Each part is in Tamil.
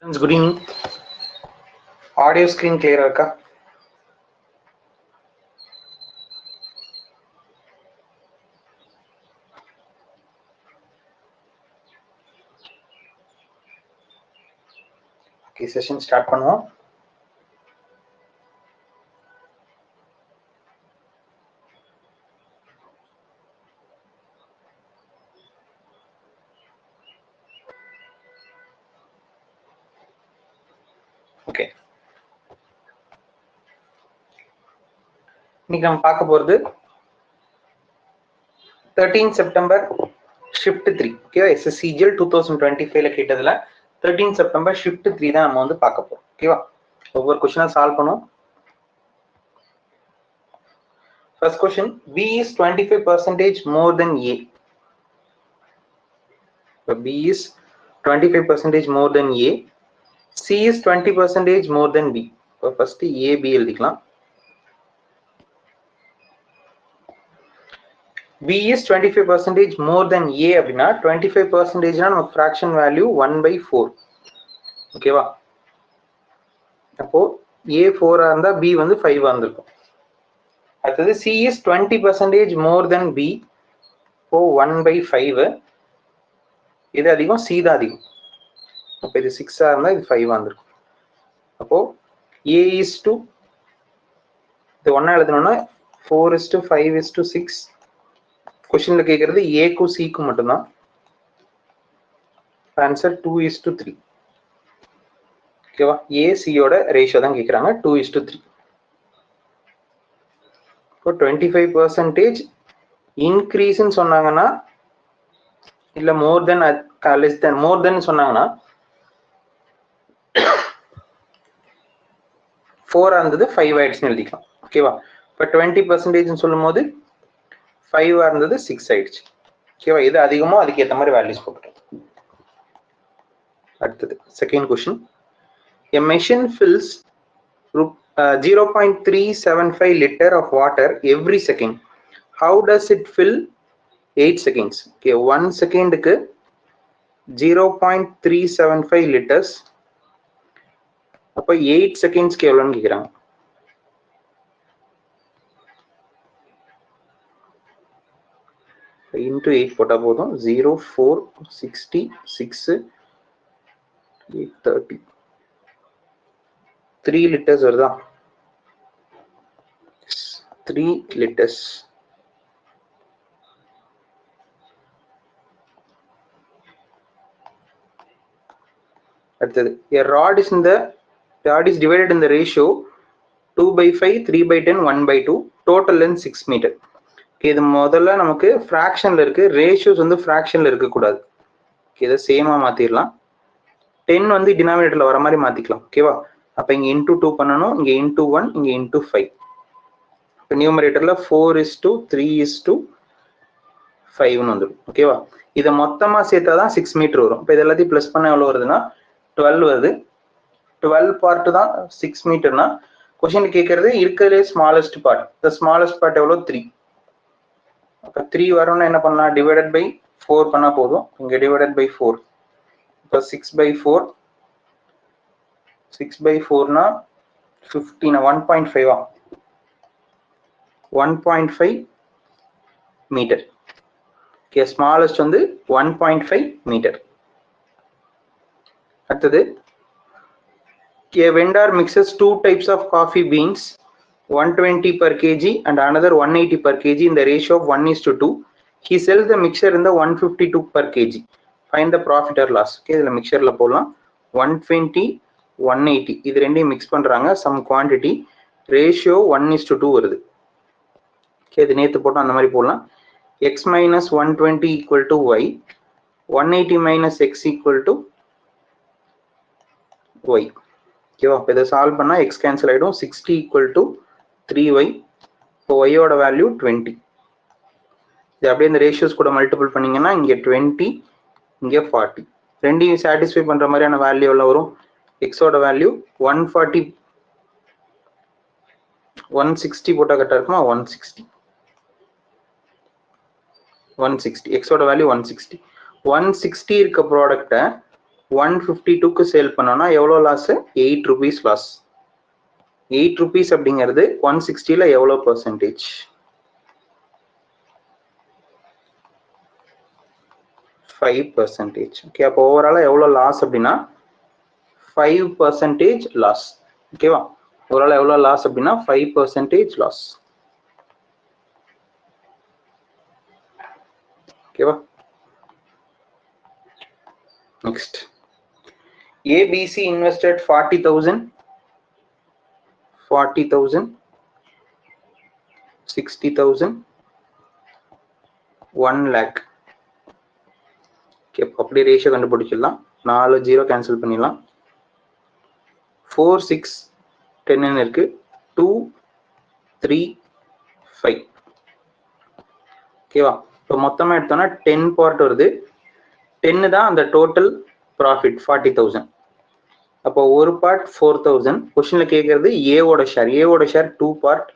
Good evening. Audio screen clear இருக்கா? Okay, session start பண்ணுவோம். Okay. இன்னைக்கு நம்ம பார்க்க போறது 13 செப்டம்பர் ஷிஃப்ட் 3. ஓகேவா? SSCGL 2025ல கேட்டதுல 13 செப்டம்பர் ஷிஃப்ட் 3 தான் நம்ம வந்து பார்க்க போறோம். ஓகேவா? ஒவ்வொரு क्वेश्चन சால்வ் பண்ணுவோம். First question, B is 25% more than A. So B is 25% more than A. C is 20% more than B. So first A B எழுதிக்கலாம். B is 25% more than A அப்படின்னா 25% நம்ம fraction value 1/4. ஓகேவா? அப்போ A 4 இருந்தா B வந்து 5 இருந்திருக்கும். அடுத்தது C is 20% more than B. இப்போ 1/5. இது அதிகம், C தான் அதிகம். அப்போ இது 6 இருந்தா இது 5 வந்திருக்கும். அப்போ A is to இது 1 எழுதணும்னா 4:5:6. கொஸ்டின்ல கேட்கறது ஏக்கும் சிக்கும் மட்டும்தான். ஆன்சர் 2:3. ஓகேவா? ஏ சியோட ரேஷியோ தான் கேட்குறாங்க. 2:3. இப்போ 25% இன்க்ரீஸ்ன்னு சொன்னாங்கன்னா இல்லை மோர் தென் லெஸ் தென் மோர் தென் சொன்னாங்கன்னா 4 இருந்தது 5 ஆயிடுச்சுன்னு எழுதிக்கலாம். ஓகேவா? இப்போ 20% சொல்லும் போது 5 இருந்தது 6 ஆயிடுச்சு. ஓகேவா? இது அதிகமோ அதுக்கு ஏற்ற மாதிரி வேல்யூஸ் போட்டுட்டோம். அடுத்தது second question, a machine fills 0.375 liter of water every second. How does it fill 8 seconds? Okay, 1 secondக்கு 0.375 liters. அப்போ 8 செகண்ட்ஸ்க்கு எவ்வளோன்னு கேட்குறாங்க. இன்டூ 8 போட்டால் போதும். 0 4 60 6 830 3 liters வருதா? 3 liters. அடுத்தது, a rod is divided in the ratio 2/5 3/10 1/2. total length 6 meter. இது முதல்ல நமக்கு ஃப்ராக்ஷன்ல இருக்கு, ரேஷியோஸ் வந்து ஃப்ராக்ஷன்ல இருக்கக்கூடாது. இதை சேமா மாத்திரலாம். 10 வந்து டினாமினேட்டர்ல வர மாதிரி மாத்திக்கலாம். ஓகேவா? அப்ப இங்க இன்டூ 2 பண்ணணும், இங்க இன்டூ 1, இங்க இன்டூ 5. இப்போ நியூமரேட்டர்ல 4:3:5 வந்துடும். ஓகேவா? இதை மொத்தமா சேர்த்தாதான் 6 மீட்டர் வரும். இப்போ இது எல்லாத்தையும் பிளஸ் பண்ண எவ்வளவு வருதுன்னா 12 வருது. 12 பார்ட் தான் 6 மீட்டர்னா கொஸ்டின் கேட்கறது இருக்கிறதே ஸ்மாலஸ்ட் பார்ட். இந்த ஸ்மாலஸ்ட் பார்ட் எவ்வளோ? 3. அப்போ 3 வரணும்னா என்ன பண்ணலாம்? டிவைடட் பை 4 பண்ணா போதும். இங்க டிவைடட் பை 4. இப்போ 6/4. 6/4னா 15 1.5 1.5 மீட்டர். ஓகே, ஸ்மாலஸ்ட் வந்து 1.5 மீட்டர். அடுத்தது, a vendor mixes 2 types of coffee beans, 120 per kg and another 180 per kg in the ratio of 1:2. He sells the mixture in the 152 per kg. Find the profit or loss. Okay, இதுல மிக்சர்ல போடலாம். 120 180 இது ரெண்டையும் மிக்ஸ் பண்றாங்க. சம் குவான்டிட்டி, ரேஷியோ 1:2 வருது. ஓகே, இது நேத்து போட்டோம், அந்த மாதிரி போடலாம். x minus 120 equal to y, 180 minus x equal to y. ஓகேவா? இப்போ இதை சால்வ் பண்ணா x கேன்சல் ஆயிடும். 60 equal to 3y. இப்போ y ஓட வேல்யூ 20. இது அப்படியே இந்த ரேஷியோஸ் கூட மல்டிபிள் பண்ணீங்கன்னா இங்க 20 இங்க 40. ரெண்டையும் சாட்டிஸ்ஃபை பண்ற மாதிரியான வேல்யூ எவ்வளவு வரும்? x ஓட வேல்யூ 140 160 போட்டா கரெக்டா இருக்குமா? 160 x ஓட வேல்யூ 160 இருக்க ப்ராடக்ட்டை 152க்கு சேல் பண்ணோம்னா எவ்வளோ லாஸ்? 8 rupees loss. 8 rupees அப்படிங்கிறது 160ல எவ்வளோ பர்சன்டேஜ்? 5%. ஓகே, அப்போ ஓவராலா எவ்வளோ லாஸ் அப்படின்னா 5% லாஸ். ஓகேவா? ஓவராலா எவ்வளோ லாஸ் அப்படின்னா 5% லாஸ். ஓகேவா? Next, ABC invested 40,000, 60,000, 1 lakh. Okay, அப்படி ரேஷியோ கண்டுபிடிச்சிடலாம். 4 0 கேன்சல் பண்ணிடலாம். 4 6 10 இருக்கு. 2 3 5. ஓகேவா? இப்போ மொத்தமா எடுத்தோம்னா 10 பார்ட் வருது. 10 தான் அந்த டோட்டல் ப்ராஃபிட் 40,000. அப்போ ஒரு பார்ட் 4,000. கொஸ்டின்ல கேட்கறது ஏவோட ஷேர். ஏவோட ஷேர் 2 பார்ட்.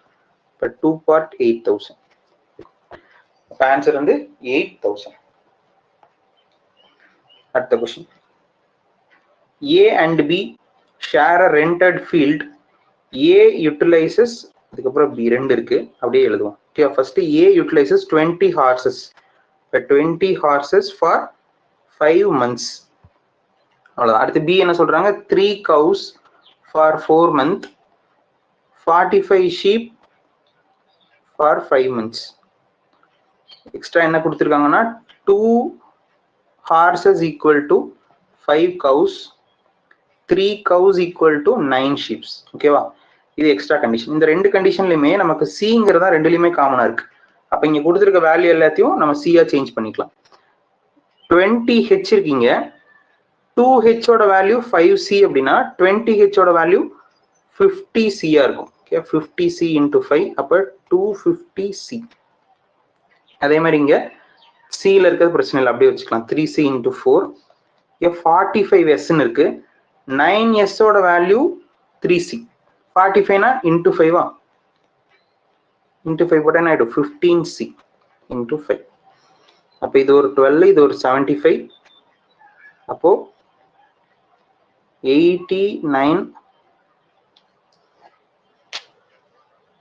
இப்போ 2 பார்ட் 8,000. அப்போ ஆன்சர் வந்து 8,000. அடுத்த question, A and B share a rented field. A utilizes, அதுக்கப்புறம் B 2 இருக்கு, அப்படியே எழுதுவோம். Okay, first A utilizes 20 horses. இப்போ 20 horses for 5 months. அவ்வளோதான். அடுத்து B என்ன சொல்றாங்க? 3 cows for 4 months, 45 sheep for 5 months. Extra என்ன கொடுத்துருக்காங்கன்னா 2 horses equal to 5 cows, 3 cows equal to 9 sheep. ஓகேவா? இது எக்ஸ்ட்ரா கண்டிஷன். இந்த ரெண்டு கண்டிஷன்லயுமே நமக்கு சிங்கிறதா ரெண்டுலயுமே காமனா இருக்கு. அப்ப இங்க கொடுத்துருக்க வேல்யூ எல்லாத்தையும் நம்ம சியா சேஞ்ச் பண்ணிக்கலாம். 20H இருக்கீங்க, 2H ஓட வேல்யூ 5C அப்படின்னா 20H ஓட வேல்யூ 50C இருக்கும். ஓகே, 50C into 5, அப்ப 250C. அதே மாதிரி இங்க சில இருக்கிறது பிரச்சனை இல்லை, அப்படியே வச்சுக்கலாம். 3C into 4. 45S இருக்கு. 9S ஓட வேல்யூ 3C. 45 into 5 into 5 போட்டா என்ன ஆயிடும்? 15C into 5. அப்ப இது ஒரு 12, இது ஒரு 75. அப்போ 89,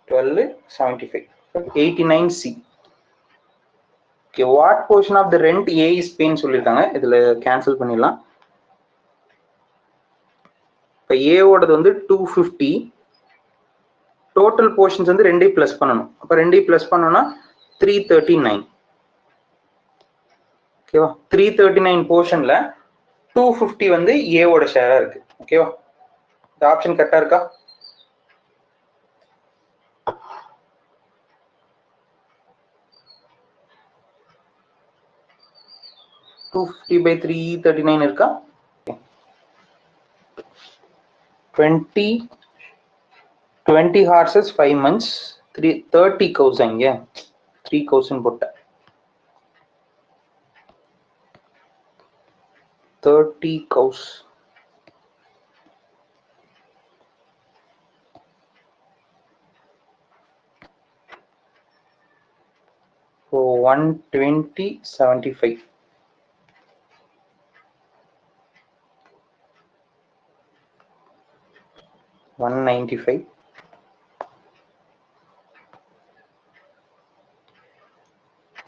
12, 75, 89C. Okay, what portion of the rent A is paying சொல்லிருக்காங்க. இதுல கேன்சல் பண்ணிடலாம். இப்போ A ஓடது வந்து 250. டோட்டல் போர்ஷன்ஸ் வந்து 2 பிளஸ் பண்ணணும். அப்ப 2 பிளஸ் பண்ணோம்னா 339. ஓகேவா? 339 போர்ஷன்ல 250 வந்து A ஓட ஷேரா இருக்கு. ஓகேவா? இந்த ஆப்ஷன் கரெக்டா இருக்கா? $250 by 339 இருக்கா? 20 horses 5 months, 30 cows. அங்க 3 cows போட்ட 30 cows. So 120, 75. 195.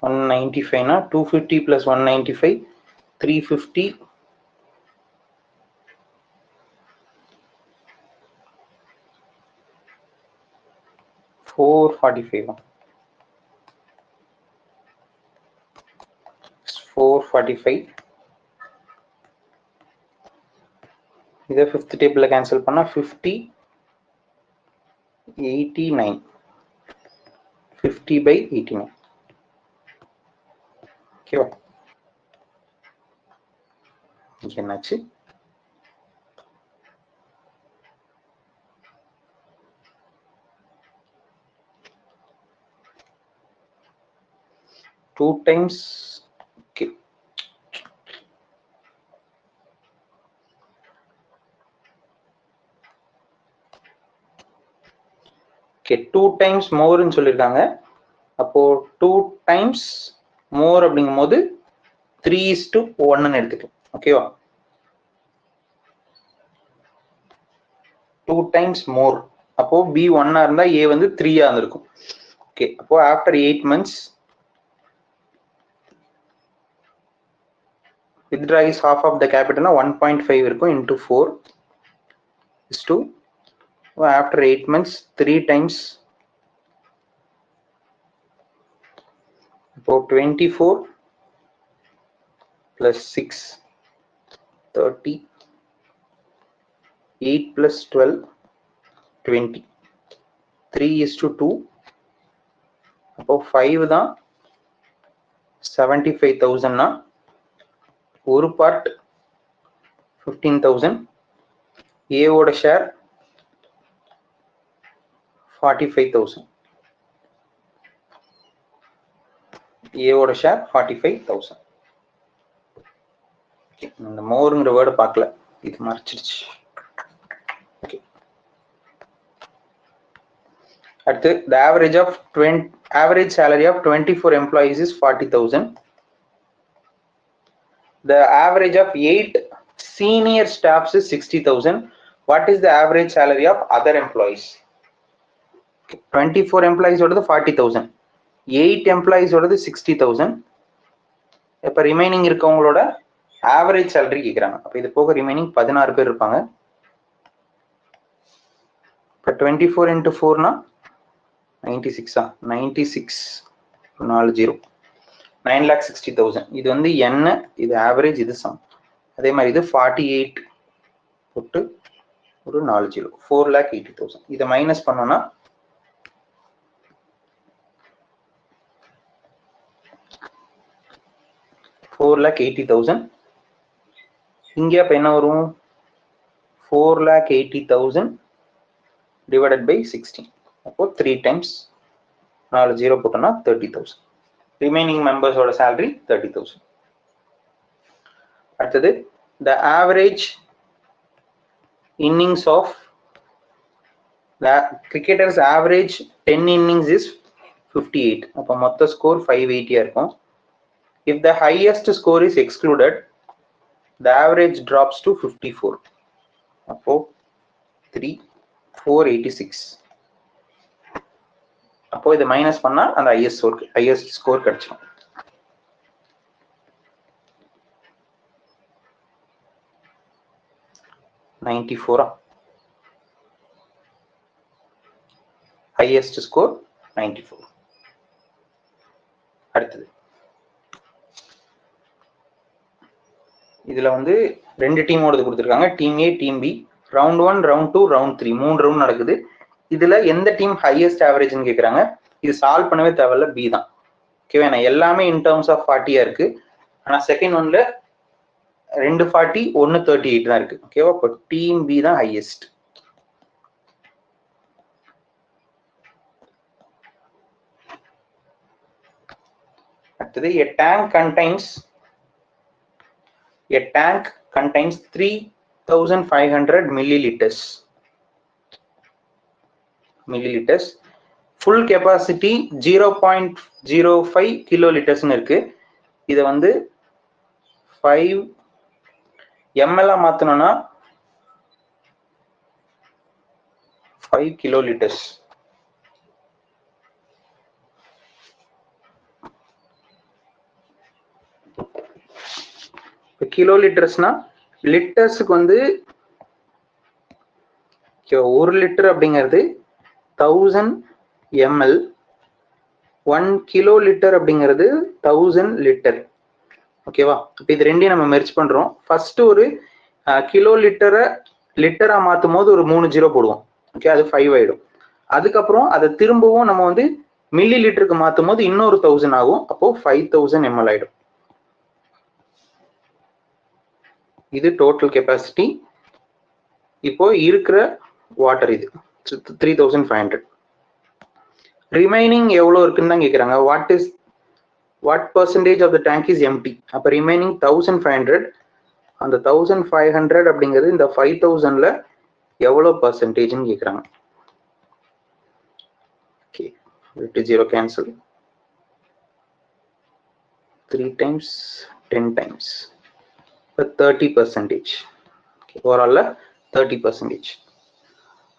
195 ना 250 plus 195, 350. 445. 445. இதை ஃபிஃப்த் டேபிள்ல கேன்சல் பண்ணா 50, 89. 50 by 89. ஓகேவா? என்னாச்சு? Two times. Okay. Okay, 2 times more ன்னு சொல்லிருக்காங்க. அப்போ 2 times more அப்படிங்கும்போது 3:1 எடுத்துக்கலாம். ஓகேவா? 2 times more. அப்போ B 1 இருந்தா A வந்து 3 இருந்திருக்கும். ஓகே, அப்போ after 8 months withdraw is half of the capital 1.5 இருக்கும் into 4 is to after 8 months 3 times இப்போ 24 plus 6 30 8 plus 12 20 3 is to 2 அப்போ 5 தான் 75,000 னா ஒரு பார்ட் 15,000 A ஓட ஷேர் 45,000 A ஓட ஷேர் 45,000. இந்த மோர்ங்கிற வேர்டு பார்க்கல, இது மறைச்சிருச்சு. ஓகே, அடுத்து the average salary of 24 employees is 40,000. The average of 8 senior staffs is 60,000. What is the average salary of other employees? 24 employees ஓடது 40,000, 8 employees ஓடது 60,000. இப்ப ரிமைனிங் இருக்கவங்களோட ஆவரேஜ் salary கேக்குறாங்க. அப்ப இது போக ரிமைனிங் 16 பேர் இருப்பாங்க. இப்ப 24 into 4 னா 96 96 40 9,60,000. இது வந்து என்ன, இது ஆவரேஜ், இது சம். அதே மாதிரி இது 48 போட்டு ஒரு 40 4,80,000. இதை மைனஸ் பண்ணோம்னா 4,80,000. இங்க அப்ப என்ன வரும், 4,80,000 divided by 16. அப்போ 3 times 40 போட்டோம்னா 30,000. ரிமைனிங் மெம்பர்ஸோட salary 30,000. அடுத்தது the average innings of the cricketers average 10 innings is 58. அப்போ மொத்த ஸ்கோர் 580 இருக்கும். If the highest score is excluded, the average drops to 54. அப்போ 486. அப்போ இதை மைனஸ் பண்ணா அந்த highest score கிடைச்சிடும். highest score 94. அடுத்தது இதுல வந்து ரெண்டு டீமோட கொடுத்துருக்காங்க, team A team B. Round 1 round 2 round 3 3 round நடக்குது. இதுல எந்த டீம் ஹையஸ்ட் ஆவரேஜ்னு கேக்குறாங்க. இது சால்வ் பண்ணவே தேவையில்ல, பி தான். ஓகேவா, எல்லாமே இன் டர்ம்ஸ் ஆஃப் 40 இருக்கு. ஆனா செகண்ட் ஒன்ல 2 40 1 38 தான் இருக்கு. ஓகேவா, இப்போ டீம் பி தான் ஹையஸ்ட். அடுத்தது a tank contains 3,500 milliliters. Full capacity 0.05 kiloliters இருக்கு. இத வந்து 5 ml மாத்தணும்னா 5 kiloliters. கிலோலிட்டர்ஸ்னா லிட்டர்ஸுக்கு வந்து 1 லிட்டர் அப்படிங்கிறது 1000 ml, 1 கிலோ லிட்டர் அப்படிங்கிறது 1000 லிட்டர். ஓகேவா, இப்போ இது ரெண்டையும் நம்ம மெர்ஜ் பண்றோம். ஃபர்ஸ்ட் ஒரு கிலோ லிட்டரா மாத்தும் போது ஒரு 3 ஜீரோ போடுவோம். ஓகே, அது 5 ஆயிடும். அதுக்கப்புறம் அதை திரும்பவும் நம்ம வந்து மில்லி லிட்டருக்கு மாத்தும் போது இன்னொரு 1000 ஆகும். அப்போ 5000 ml ஆயிடும். இது டோட்டல் கெப்பாசிட்டி. இப்போ இருக்கிற வாட்டர் இது 3,500. ரிமைனிங் எவ்வளவு இருக்குன்னு தான் கேக்குறாங்க. What percentage of the tank is empty? அப்ப ரிமைனிங் 1,500. அந்த 1,500 அப்படிங்கிறது இந்த 5,000ல எவ்வளவு பர்சன்டேஜ்னு கேக்குறாங்க. Okay, 0 cancel. 3 times 10 times 30%. Overall 30%.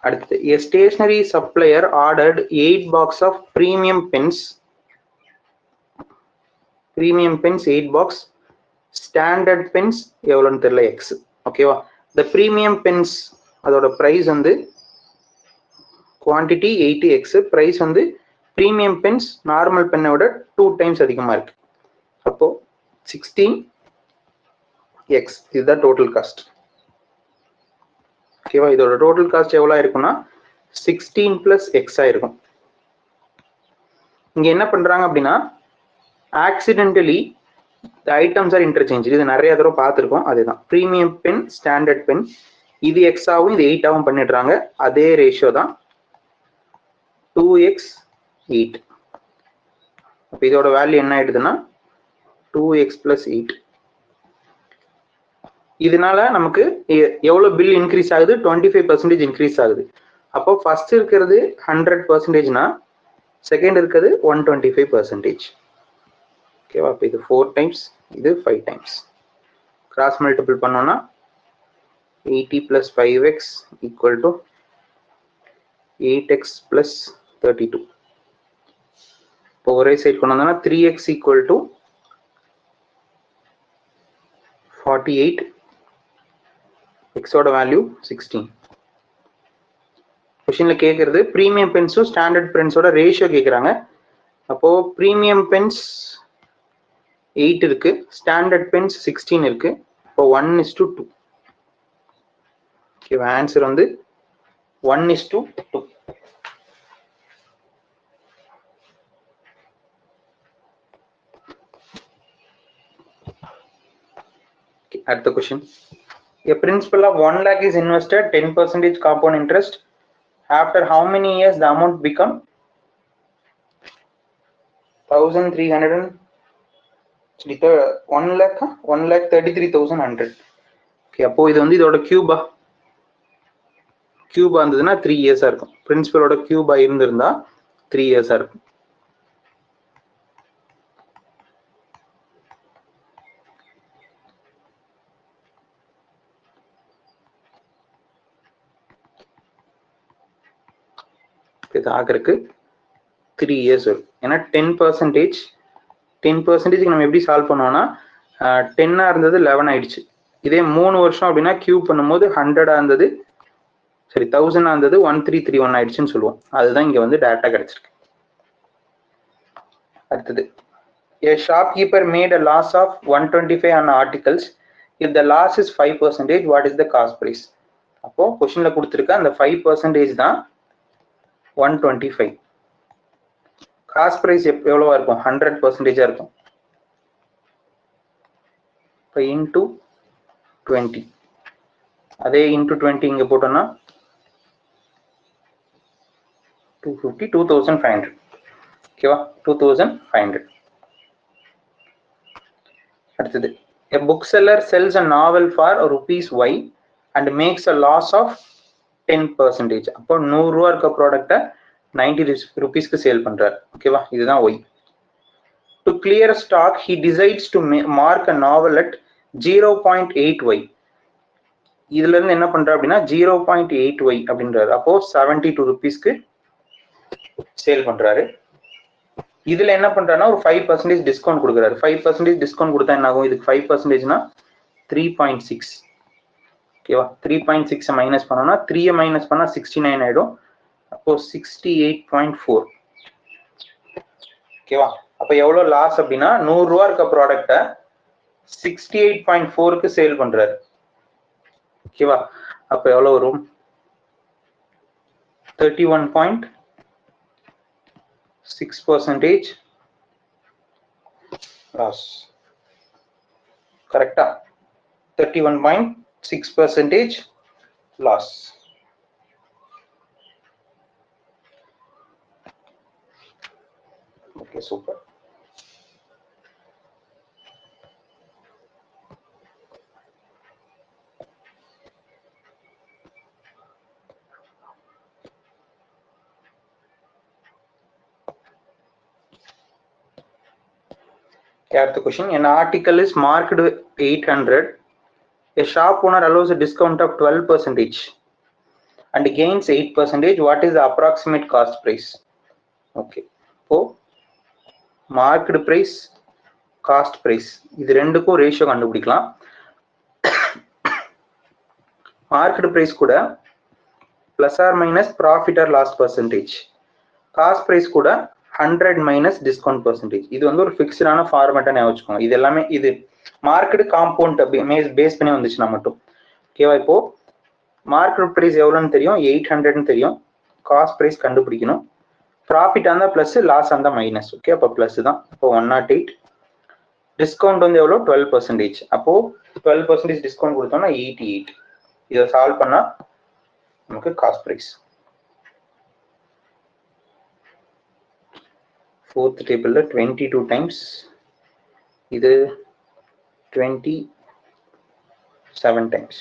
அடுத்து a stationery supplier ordered 8 box of premium pens 8 box, standard pens எவ்வளவுன்னு தெரியல x. ஓகேவா? the premium pens அதோட பிரைஸ் வந்து குவான்டிட்டி 80x, பிரைஸ் வந்து premium pens நார்மல் பென்னை விட 2 times அதிகமா இருக்கு. அப்போ 16x இதுதான் டோட்டல் காஸ்ட். ஓகேவா? இதோட டோட்டல் காஸ்ட் எவ்வளவு இருக்கும்னா 16 plus x ஆயிருக்கும். இங்க என்ன பண்றாங்க அப்படின்னா accidentally the items are interchanged. இது நிறைய தடவை பார்த்துருக்கோம். அதுதான் ப்ரீமியம் பென் ஸ்டாண்டர்ட் பென், இது எக்ஸ் ஆகும் இது 8 ஆகும் பண்ணிடுறாங்க. அதே ரேஷியோ தான் 2x 8. அப்போ இதோட வேல்யூ என்ன ஆயிடுதுன்னா 2x plus 8. இதனால நமக்கு எவ்வளவு பில் இன்க்ரீஸ் ஆகுது? 25% இன்க்ரீஸ் ஆகுது. அப்போ ஃபர்ஸ்ட் இருக்கிறது 100%னா செகண்ட் இருக்கிறது 125%. ஓகேவா? அப்போ இது 4 times, இது 5 times. கிராஸ் மல்டிபிள் பண்ணோம்னா 80 plus 5x equal to 8x plus 32. இப்போ ஒரே சைட் கொண்டு வந்தோம்னா 3x equal to 48, x ஓட வேல்யூ 16. கொஸ்டின்ல கேட்கறது ப்ரீமியம் பென்ஸும் ஸ்டாண்டர்ட் பென்ஸோட ரேஷியோ கேட்குறாங்க. அப்போ ப்ரீமியம் பென்ஸ் 8 இருக்கு, ஸ்டாண்டர்ட் பென்ஸ் 16 இருக்கு. இப்போ 1:2. ஓகே, ஆன்சர் வந்து 1:2. அடுத்த question. A principal of 1 lakh is invested 10% compound interest. After how many years the amount become 1,300? 1,33,100. Okay, அப்போ இது வந்து இதோட கியூபா இருந்ததுன்னா 3 இயர்ஸா இருக்கும். பிரின்சிபலோட கியூபா இருந்திருந்தா 3 இயர்ஸா இருக்கும். இது ஆகிறதுக்கு 3 இயர்ஸ் வரும். ஏன்னா 10% நம்ம எப்படி சால்வ் பண்ணுவோம்னா 10 இருந்தது 11 ஆயிடுச்சு. இதே 3 வருஷம் அப்படின்னா கியூப் பண்ணும்போது 100 இருந்தது, சரி 1000 இருந்தது 1331 ஆயிடுச்சுன்னு சொல்லுவோம். அதுதான் இங்க வந்து டேட்டா கிடைச்சிருக்கு. அடுத்தது, a shopkeeper made a loss of 125 on articles. If the loss is 5%, what is the cost price? அப்போ கொஸ்டின்ல கொடுத்துருக்க அந்த 5% தான் 125. காஸ்ட் பிரைஸ் எவ்வளவா இருக்கும்? 100% இருக்கும். இப்போ இன்டூ 20, அதே இன்டூ 20 இங்க போட்டோம்னா 250, 2500. ஓகேவா? 2500. அடுத்தது, a bookseller sells a novel for ₹y and makes a loss of 10%. அப்போ 100 ரூபா இருக்க ப்ராடக்ட்டை 90 rupeesக்கு சேல் பண்றாரு. ஓகேவா? இதுதான் y. To clear stock, he decides to mark a novel at 0.8y. இதுல இருந்து என்ன பண்ற அப்படின்னா 0.8y அப்படின்றாரு. அப்போ 72 rupeesக்கு சேல் பண்றாரு. இதுல என்ன பண்றாருன்னா ஒரு 5% டிஸ்கவுண்ட் கொடுக்குறாரு. 5% டிஸ்கவுண்ட் கொடுத்தா என்ன ஆகும்? இதுக்கு 5%னா 3.6. ஓகேவா? 3.6 மைனஸ் பண்ணோம்னா 3 மைனஸ் பண்ணா 69 ஆயிடும். அப்போ 68.4. ஓகேவா? அப்ப எவ்வளவு லாஸ் அப்படின்னா 100 ரூபா இருக்க ப்ராடக்ட்டை 68.4க்கு சேல் பண்றாரு. ஓகேவா? அப்ப எவ்வளவு வரும்? 31.6% லாஸ். கரெக்டா? 31.6% loss. Okay, super. The question, an article is marked 800. A shop owner allows a discount of 12% and gains 8%. What is the approximate cost price? Okay, so market price, cost price, இது ரெண்டுக்கும் ரேஷியோ கண்டுபிடிக்கலாம். மார்க்கெட் பிரைஸ் கூட plus or minus profit or loss percentage, cost price கூட 100 மைனஸ் டிஸ்கவுண்ட் பர்சன்டேஜ். இது வந்து ஒரு ஃபிக்ஸ்டான ஃபார்மேட்டா ஞாபகம் வச்சுக்கோங்க. இது எல்லாமே இது மார்க்கெட் காம்பவுண்ட் பேஸ் பண்ணி வந்துச்சுன்னா மட்டும் ஓகேவா. இப்போ மார்க்கெட் பிரைஸ் எவ்வளோன்னு தெரியும், 800ன்னு தெரியும். காஸ்ட் பிரைஸ் கண்டுபிடிக்கணும். ப்ராஃபிட் அந்த பிளஸ், லாஸ் அந்த மைனஸ். ஓகே, அப்போ பிளஸ் தான். இப்போ 108. டிஸ்கவுண்ட் வந்து எவ்வளோ, 12%. அப்போ 12% டிஸ்கவுண்ட் கொடுத்தோம்னா 88. இதை சால்வ் பண்ணா நமக்கு காஸ்ட் பிரைஸ். ஃபோர்த் டேபிள்ல 22 டைம்ஸ், இது 27 டைம்ஸ்.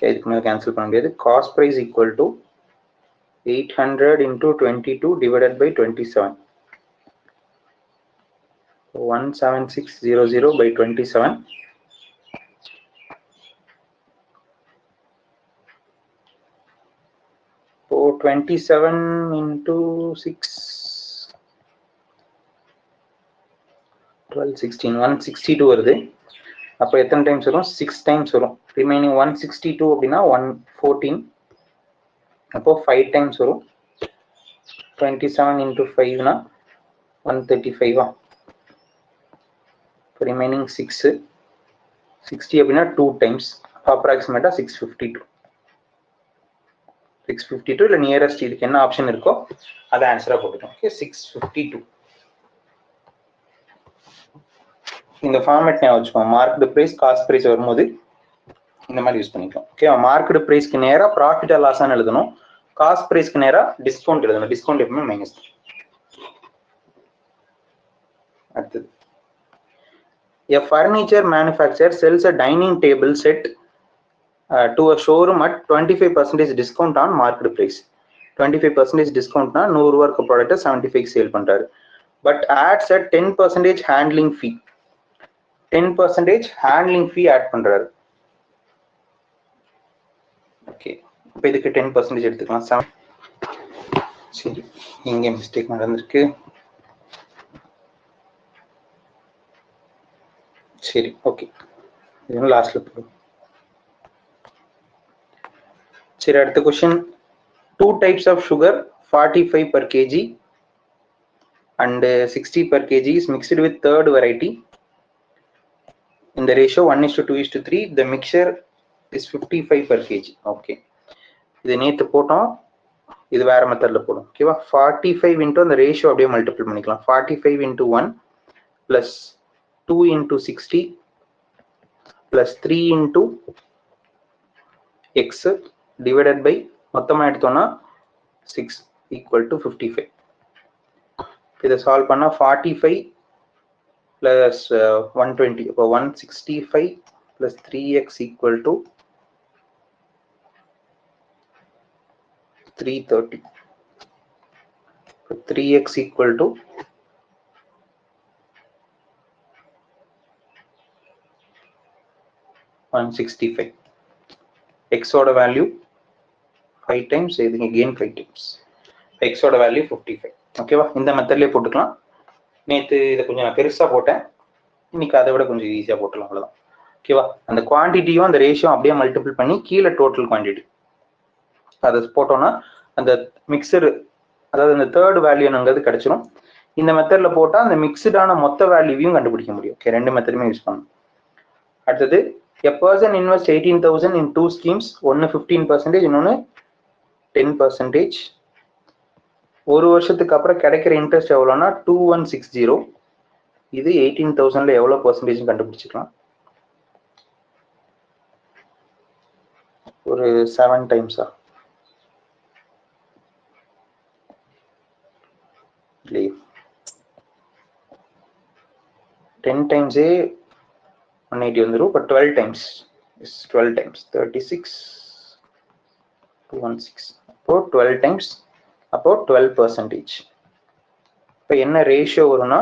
இதுக்கு மேலே கேன்சல் பண்ண முடியாது. Cost price equal to 800 into 22 divided by 27. 17600 by 27. So 27 into 6, 12, 16, 162 வருது. அப்போ எத்தனை டைம்ஸ் வரும், 6 டைம்ஸ் வரும். ரிமைனிங் 162 அப்படின்னா 114. அப்போ 5 டைம்ஸ் வரும். 27 into 5னா 135. ரிமைனிங் 6, 60 அப்படின்னா 2 டைம்ஸ். அப்ராக்சிமேட்டா 652. 652 இல்லை நியரஸ்ட் இதுக்கு என்ன ஆப்ஷன் இருக்கோ அதை ஆன்சரா போட்டுக்கோம். ஓகே, 652. இந்த ஃபார்மேட் ஞாபகம் வச்சுக்கோங்க. மார்க்கெட் பிரைஸ், காஸ்ட் பிரைஸ் வரும்போது இந்த மாதிரி யூஸ் பண்ணிக்கலாம். ஓகே, மார்க்கெட் பிரைஸ்க்கு நேரா ப்ராஃபிட் ஆர் லாஸ் எழுதணும். காஸ்ட் பிரைஸ்க்கு நேரா டிஸ்கவுண்ட் எழுதணும். டிஸ்கவுண்ட் எப்பவுமே மைனஸ். அடுத்தது, a furniture manufacturer sells a dining table set to a showroom at 25% discount on market price. 25% discount na 100 ரூபாய்க்கு ப்ராடக்ட் 75 சேல் பண்றாரு. But adds a 10% handling fee. 10% handling fee add பண்றாரு. ஓகே, இப்போ இதுக்கு 10% எடுத்துக்கலாம். சரி, இங்க மிஸ்டேக் நடந்திருக்கு. சரி, ஓகே, இது லாஸ்ட்ல போடும். சரி, அடுத்த question. 2 types of sugar, 45 per kg and 60 per kg is mixed with third variety in the ratio 1:2:3. the mixture is 55 per kg. Okay, இது நேத்து போட்டோம், இது வேற மெத்தட்ல போடும். ஓகேவா, 45 into அந்த ரேஷியோ அப்படியே மல்டிபிள் பண்ணிக்கலாம். 45 into 1 plus 2 into 60 plus 3 into x divided by மொத்தமா எடுத்தோம்னா 6 equal to 55. இதை சால்வ் பண்ணா 45 plus 120, அப்போ 165 plus 3x equal to 330. 3x equal to 165. x ஓட வேல்யூ 5 times, இதுங்க again 5 times. x ஓட வேல்யூ 55. ஓகேவா, இந்த மெத்தட்லயே போட்டுக்கலாம். நேத்து இதை கொஞ்சம் நான் பெருசா போட்டேன், இன்னைக்கு அதை விட கொஞ்சம் ஈஸியா போட்டலாம், அவ்வளவுதான். ஓகேவா, அந்த குவான்டிட்டியும் அந்த ரேஷியோ அப்படியே மல்டிபிள் பண்ணி கீழே டோட்டல் குவான்டிட்டி அதை போட்டோம்னா அந்த மிக்சர், அதாவது அந்த தேர்ட் வேல்யூங்கிறது கிடைச்சிரும். இந்த மெத்தட்ல போட்டா அந்த மிக்சடான மொத்த வேல்யூவையும் கண்டுபிடிக்க முடியும். ஓகே, ரெண்டு மெத்தடுமே யூஸ் பண்ணணும். அடுத்தது, a person invest 18,000 in 2 schemes. ஒன்னு 15%, இன்னொன்னு 10%. ஒரு வருஷத்துக்கு அப்புறம் கிடைக்கிற இன்ட்ரெஸ்ட் எவ்வளோனா 2160. இது 18,000ல எவ்வளவு பர்சன்டேஜ் கண்டுபிடிச்சிக்கலாம். ஒரு 7 டைம்ஸா இல்லையே, 10 டைம்ஸே 180 வந்துடும். இப்போ 12 டைம்ஸ், 12 டைம்ஸ் 36 216. அப்போ 12 டைம்ஸ், அப்போ 12%. இப்போ என்ன ரேஷியோ வரும்னா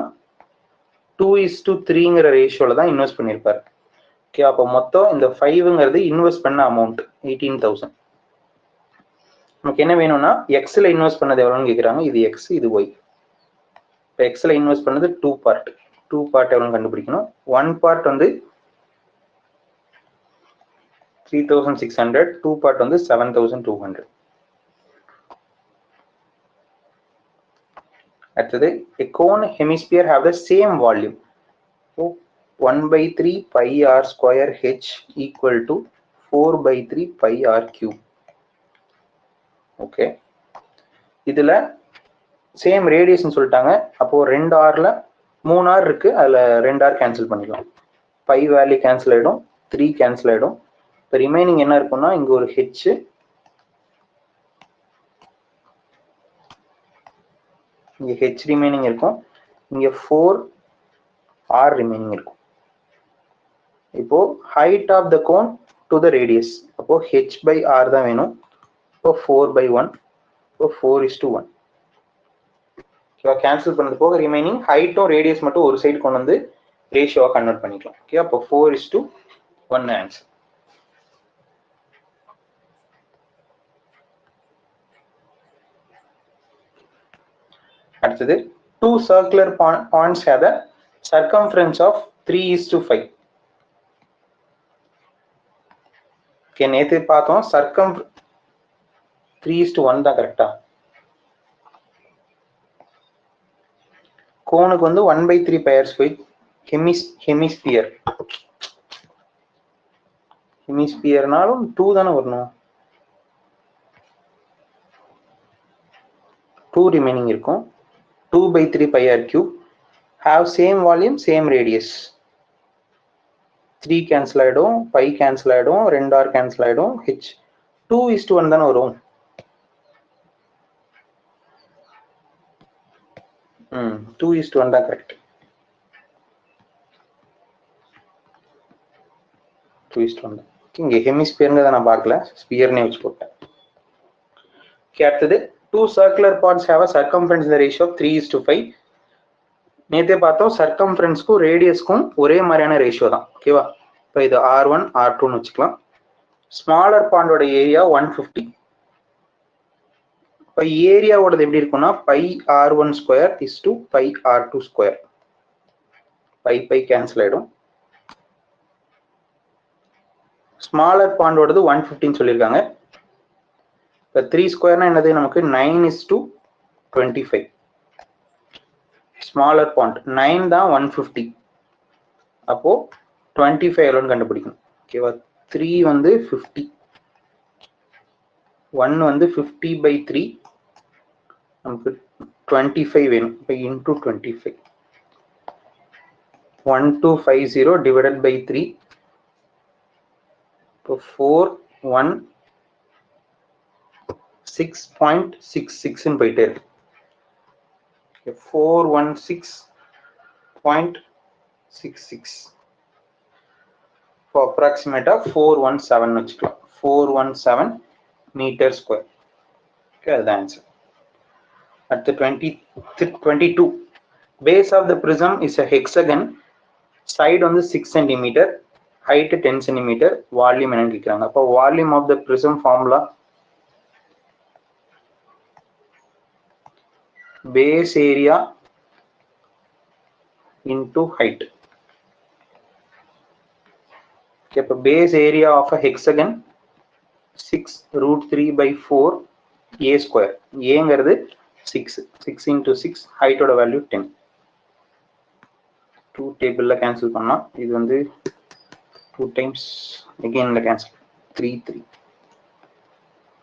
2:3ங்கிற ரேஷியோல தான் இன்வெஸ்ட் பண்ணியிருப்பாரு. ஓகே, அப்போ மொத்தம் இந்த 5ங்கிறது இன்வெஸ்ட் பண்ண அமௌண்ட் 18,000. நமக்கு என்ன வேணும்னா எக்ஸ்ல இன்வெஸ்ட் பண்ணது எவ்வளோன்னு கேட்குறாங்க. இது எக்ஸ், இது ஒய். இப்போ எக்ஸ்ல இன்வெஸ்ட் பண்ணது 2 பார்ட். 2 பார்ட் எவ்வளோன்னு கண்டுபிடிக்கணும். 1 பார்ட் வந்து 3600, 2 பார்ட் வந்து 7200. அடுத்தது a cone hemisphere have the same volume. So 1/3 pi r square h equal to 4/3 pi r cube. Okay, இதுல சேம் ரேடியஸ்னு சொல்லிட்டாங்க. அப்போ 2 ஆர்ல 3 ஆர் இருக்கு, அதுல 2 ஆர் கேன்சல் பண்ணிக்கலாம். பை வேல்யூ கேன்சல் ஆயிடும், 3 கேன்சல் ஆயிடும். இப்போ ரிமைனிங் என்ன இருக்கும்னா இங்க ஒரு ஹெச், இங்க ஹெச் ரிமைனிங் இருக்கும், இங்க 4 ஆர் ரிமைனிங் இருக்கும். இப்போ height of the cone to the radius, அப்போ ஹெச் பை ஆர் தான் வேணும். இப்போ 4/1, இப்போ 4:1. கேன்சல் பண்ணது போக ரிமைனிங் ஹைட்டும் ரேடியஸ் மட்டும் ஒரு சைடு கொண்டு வந்து ரேஷியோவை கன்வெர்ட் பண்ணிக்கலாம். ஓகே, அப்போ 4:1 ஆன்சர். அடுத்தது 2 circular points have a circumference of 3:5. Okay, நேற்று பார்த்தோம் சர்க்கம் 3:1 தான் கரெக்டா. கோனுக்கு வந்து 1/3 pi r square. ஹெமிஸ்பியர்னாலும் 2 தானே வரணும். 2 ரிமைனிங் இருக்கும். 2/3 pi r cube have same volume, same radius. 3 cancel ஆயிடும், பை கேன்சல் ஆயிடும், 2 ஆர் கேன்சல் ஆயிடும், ஹெச் 2:1 தானே வரும். 2:1 தான் கரெக்ட். 2:1 தான். இங்க ஹெமிஸ்பியர்ங்கிறத நான் பார்க்கல, ஸ்பியர்னே வச்சு போட்டேன். அடுத்தது 2 circular parts have a circumference in the ratio of 3:5. நேற்றே பார்த்தோம் சர்க்கம்ஃபரன்ஸ்க்கும் ரேடியஸ்க்கும் ஒரே மாதிரியான ரேஷியோ தான். ஓகேவா, இப்போ இது R1 R2ன்னு வச்சுக்கலாம். ஸ்மாலர் பாண்டோட ஏரியா 150. இப்போ ஏரியாவோடது எப்படி இருக்கும்னா pi R1 square is to pi R2 square. Pi cancel ஆயிடும். ஸ்மாலர் பாண்டோடது 150ன்னு சொல்லியிருக்காங்க. இப்போ 3 ஸ்கொயர்னா என்னது, நமக்கு 9:25. ஸ்மாலர் பாண்ட் 9 தான் 150. அப்போ 25 எவ்வளோன்னு கண்டுபிடிக்கணும். ஓகேவா, 3 வந்து 50, 1 வந்து 50/3, நமக்கு 25 வேணும். இப்போ இன்டூ 25, 1250 டிவைடட் பை 3. இப்போ 416.66 போயிட்டே இருக்கு. 416.66 இப்போ அப்ராக்சிமேட்டா 417 வச்சுக்கலாம். 417 மீட்டர் ஸ்கொயர். ஓகே, அதுதான் ஆன்சர். அடுத்து 22. Base of the prism is a hexagon. Side வந்து 6 சென்டிமீட்டர், ஹைட் 10 சென்டிமீட்டர். வால்யூம் என்னன்னு கேட்குறாங்க. அப்போ volume of the prism formula base area into height. Okay, so base area of a hexagon 6√3/4 a square. A ங்கிறது 6 into 6, height ஓட வேல்யூ 10. 2 டேபிள்ல கேன்சல் பண்ணா இது வந்து 2 times againல கேன்சல் 3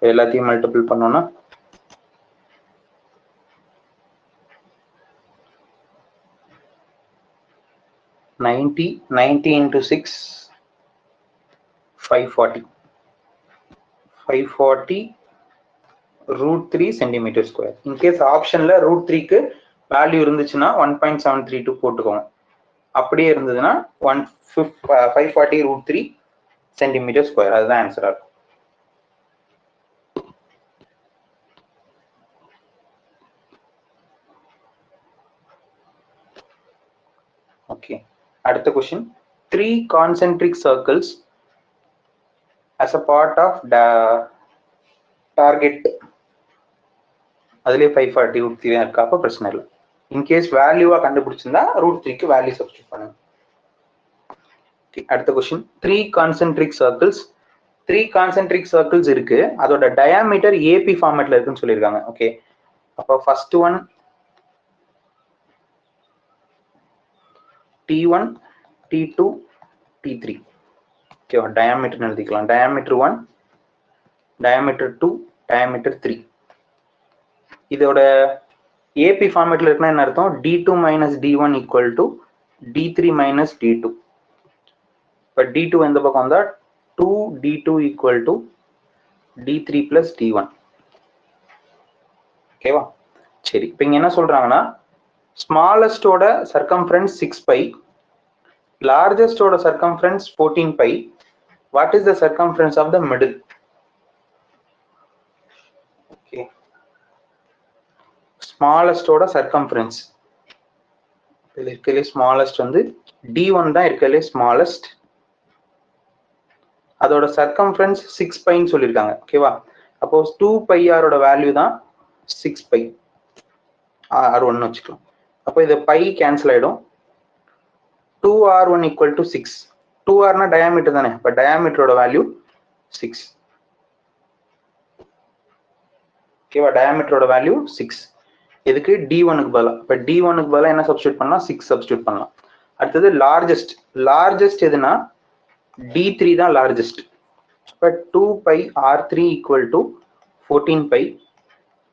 எல்லாத்தையும் மல்டிபிள் பண்ணோம்னா 90 into 6 540 √3 சென்டிமீட்டர் ஸ்கொயர். இன்கேஸ் ஆப்ஷன்ல √3க்கு வேல்யூ இருந்துச்சுன்னா 1.732 போட்டுக்கோங்க. அப்படியே இருந்ததுன்னா 540 √3 சென்டிமீட்டர் ஸ்கொயர். அதுதான் ஆன்சரா இருக்கும். ஓகே, அடுத்த question. 3 concentric circles as a part of target அதுலேயே 540 √3 இருக்கா, அப்போ பிரச்சனை இல்லை. இன்கேஸ் வேல்யூவா கண்டுபிடிச்சிருந்தா √3க்கு வேல்யூ சப்ஸ்டியூட் பண்ணுங்க. அடுத்த question, 3 concentric circles. 3 concentric circles இருக்கு, அதோட டயாமீட்டர் ஏபி ஃபார்மேட்ல இருக்குன்னு சொல்லியிருக்காங்க. ஓகே, அப்போ first one T1, T2, T3. ஓகேவா, டயாமீட்டர் எழுதிக்கலாம். Diameter 1, diameter 2, diameter 3. இதோட ஏபி ஃபார்மேட்ல இருக்குன்னா என்ன அர்த்தம்? D2 minus D1 equal to D3 minus D2. இப்போ D2 எந்த பக்கம் வந்தா 2D2 equal to D3 plus D1. ஓகேவா, சரி. இப்போ இங்க என்ன சொல்றாங்கன்னா, ஸ்மாலஸ்டோட சர்க்கம்ஃபரன்ஸ் 6 பை, லார்ஜஸ்டோட circumference 14 pi. What is the circumference of the middle? Okay, ஸ்மாலஸ்டோட சர்க்கம்ஃபரன்ஸ் இருக்கலே ஸ்மாலஸ்ட் வந்து D1 தான் இருக்கலே ஸ்மாலஸ்ட். அதோட சர்க்கம்ஃபரன்ஸ் 6 பைன்னு சொல்லியிருக்காங்க. ஓகேவா, அப்போ 2 பை ஆரோட வேல்யூ தான் 6 பை R1 வச்சுக்கலாம். அப்போ இது பை கேன்சல் ஆயிடும். 2R1 equal to 6. 2R diameter தானே, இப்போ டயாமீட்டரோட வேல்யூ 6. ஓகேவா, டயாமீட்டரோட வேல்யூ 6. இதுக்கு D1க்கு பதிலாக, இப்போ D1க்கு பதிலாக என்ன சப்ஸ்டியூட் பண்ணலாம்? 6 சப்ஸ்டியூட் பண்ணலாம். அடுத்தது லார்ஜஸ்ட். லார்ஜஸ்ட் எதுனா D3 தான் லார்ஜஸ்ட். இப்போ 2 pi R3 equal to 14 pi.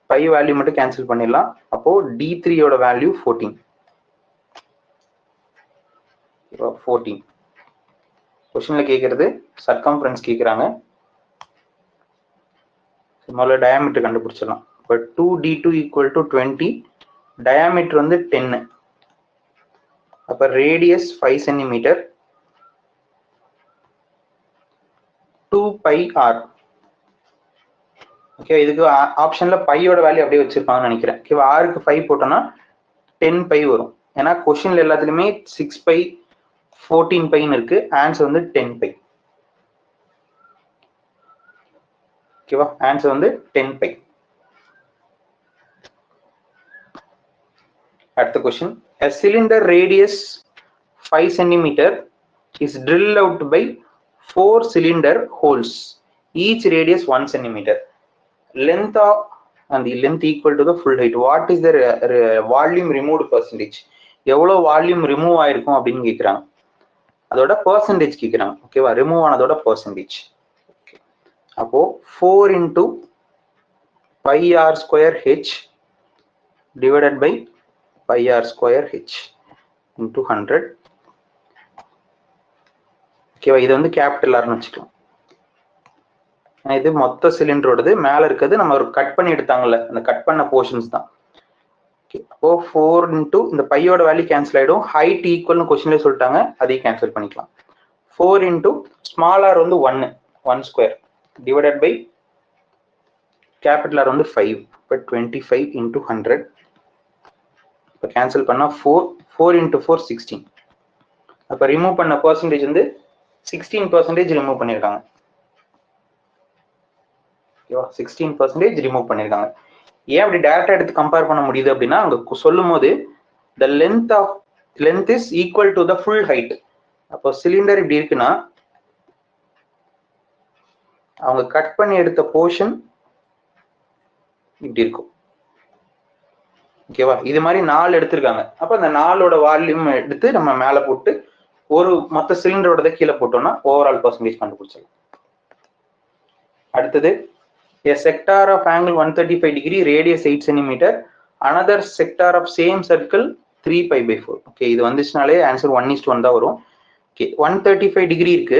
Pi value மட்டும் கேன்சல் பண்ணிடலாம். அப்போ D3 யோட வேல்யூ 14. 14. கொஸ்டின்ல கேட்கறது சர்க்கம்ஃபரன்ஸ் கேட்குறாங்க. முதல்ல டயாமீட்டர் கண்டுபிடிச்சிடலாம். இப்போ 2D2 ஈக்குவல் டு 20, டயாமீட்டர் வந்து 10. அப்போ radius 5 centimetre, 2 pi R. Okay, இதுக்கு ஆப்ஷன்ல பையோட வேல்யூ அப்படியே வச்சிருப்பாங்கன்னு நினைக்கிறேன். ஓகேவா, ஆருக்கு 5 போட்டோம்னா 10 பை வரும். ஏன்னா கொஸ்டின்ல எல்லாத்துலயுமே 6 பை 14 பைன்னு இருக்கு. ஆன்சர் வந்து 10 பை. ஓகேவா, ஆன்சர் வந்து 10 பை. அடுத்த question, a cylinder radius 5 centimeter is drilled out by 4 cylinder holes, each radius 1 centimeter. Length of and the length equal to the full height. What is the volume removed percentage? எவ்வளோ வால்யூம் ரிமூவ் ஆயிருக்கும் அப்படின்னு கேட்குறாங்க. அதோட பர்சன்டேஜ் கேட்குறாங்க. ஓகேவா, ரிமூவ் ஆனதோட பர்சன்டேஜ். அப்போ 4 into pi r square h divided by pi r square h into 100. ஓகேவா, இது வந்து கேபிட்டல் ஆர்னு வச்சுக்கலாம். இது மொத்த சிலிண்டரோடது. மேல இருக்கிறது நம்ம ஒரு கட் பண்ணி எடுத்தாங்கல்ல, அந்த கட் பண்ண போர்ஷன்ஸ் தான். அப்போ 4 into இந்த பையோட வேல்யூ கேன்சல் ஆயிடும். ஹைட் ஈக்குவல்னு கொஸ்டின்லேயே சொல்லிட்டாங்க, அதையும் கேன்சல் பண்ணிக்கலாம். 4 into ஸ்மால் ஆர் வந்து 1 square divided by capital R வந்து 5. இப்போ 25 into 100. இப்போ கேன்சல் பண்ணா 4 into 4 16. அப்போ ரிமூவ் பண்ண பர்சன்டேஜ் வந்து 16% ரிமூவ் பண்ணியிருக்காங்க. ஓகேவா, 16% ரிமூவ் பண்ணியிருக்காங்க. ஏன் அப்படி டைரக்டா எடுத்து கம்பேர் பண்ண முடியுது அப்படின்னா, அங்க சொல்லும் போது the length is equal to the full height. அப்போ சிலிண்டர் இப்படி இருக்குன்னா அவங்க கட் பண்ணி எடுத்த போர்ஷன் இப்படி இருக்கும். ஓகேவா, இது மாதிரி 4 எடுத்திருக்காங்க. அப்ப அந்த 4ஓட வால்யூம் எடுத்து நம்ம மேல போட்டு ஒரு மொத்த சிலிண்டரோட கீழே போட்டோம்னா ஓவரால் பர்சன்டேஜ் கண்டுபிடிச்சிடலாம். அடுத்தது, a sector of angle 135 degree, radius 8 cm, another sector of same circle 3 pi by 4. Okay, இது வந்துச்சுனாலே ஆன்சர் 1:1 தான் வரும். ஓகே, 135 டிகிரி இருக்கு,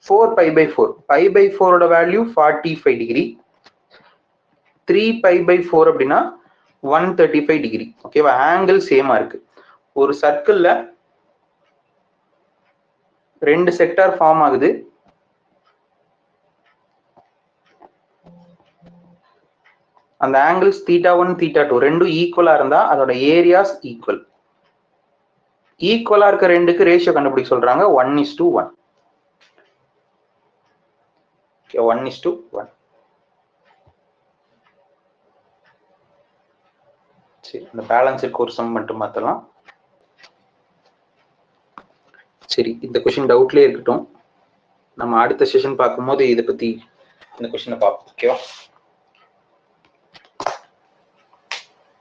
4 pi by 4. pi by 4 ஓட வேல்யூ 45 டிகிரி, 3 pi by 4 அப்படின்னா 135 டிகிரி. ஓகேவா, ஆங்கிள் சேமா இருக்கு. ஒரு சர்க்கிள்ல 2 செக்டார் ஃபார்ம் ஆகுது. அந்த ஆங்கிள்ஸ் θ1 θ2 ரெண்டும் ஈக்குவலா இருந்தா அதோட ஏரியாஸ் ஈக்குவல். ஈக்குவலா இருக்க ரெண்டுக்கு ரேஷியோ கண்டுபிடிக்க சொல்றாங்க, 1:1. 1:1. சரி, இந்த பேலன்ஸ் இருக்க ஒரு சம் மட்டும் மாற்றலாம். சரி, இந்த கொஷின் டவுட்லேயே இருக்கட்டும். நம்ம அடுத்த செஷன் பார்க்கும்போது இதை பற்றி இந்த கொஷினை பார்ப்போம். ஓகேவா?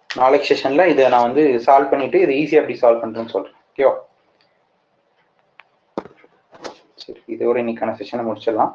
நாளைக்கு செஷன்ல இதை நான் வந்து சால்வ் பண்ணிட்டு இதை ஈஸியாக எப்படி சால்வ் பண்ணுறேன்னு சொல்கிறேன். ஓகேவா? சரி, இதோட இன்னைக்கான செஷனை முடிச்சிடலாம்.